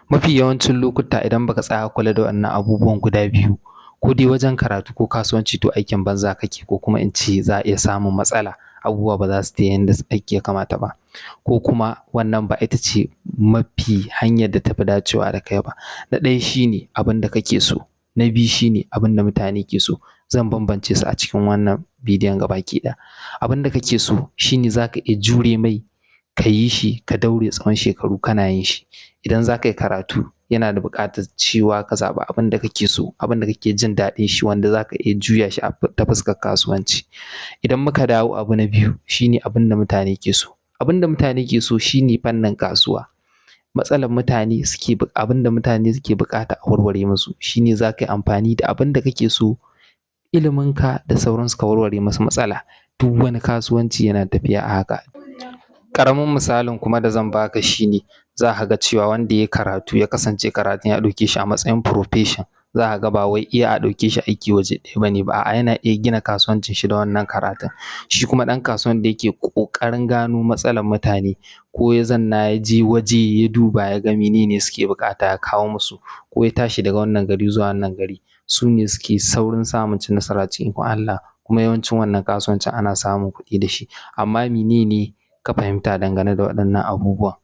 Mafi yawancin lokuta idan baka tsaya ka kula da waɗannan abubuwan guda biyu, ko dai wajen karatu ko kasuwanci, to aikin banza kake, ko kuma in ce za a iya samun matsala, abubuwa ba za su tafi yanda aiki ya kamata ba, ko kuma wannan ba ita ce mafi hanyar da tafi dacewa da kai ba. Na ɗaya shine abin da kake so, na biyu shine abin da mutane ke so. Zan bambance su a cikin wannan bidiyon gabaki ɗaya. Abin da kake so shine za ka iya jure mai, ka yi shi, ka daure tsawon shekaru kana yin shi. Idan za ka yi karatu, yana da buƙatar cewa ka zaɓi abin da kake so, abin da kake jin daɗin shi, wanda za ka iya juya shi ta fuskar kasuwanci. Idan muka dawo abu na biyu, shine abin da mutane ke so. Abin da mutane ke so shine fannin kasuwa. Matsalar mutane abin da mutane suke buƙata a warware musu, shine za ka yi amfani da abin da kake so, iliminka da sauransu, ka warware musu matsala. Duk wani kasuwanci yana tafiya a haka. Ƙaramin misalin kuma da zan baka shine, za ka ga cewa wanda ya yi karatu ya kasance karatun ya ɗauke shi a matsayin profession, za ka ga ba wai iya a ɗauke shi aiki waje ɗaya ba ne ba, a'a yana iya gina kasuwancin shi da wannan karatun. Shi kuma ɗan kasuwan da yake ƙoƙarin gano matsalar mutane, ko ya zanna ya je waje ya duba ya ga menene suke buƙata ya kawo musu, ko ya tashi daga wannan gari zuwa wannan gari, su ne suke saurin samun cin nasara cikin ikon Allah. Kuma yawancin wannan kasuwancin ana samun kuɗi da shi. Amma menene ka fahimta dangane da waɗannan abubuwan?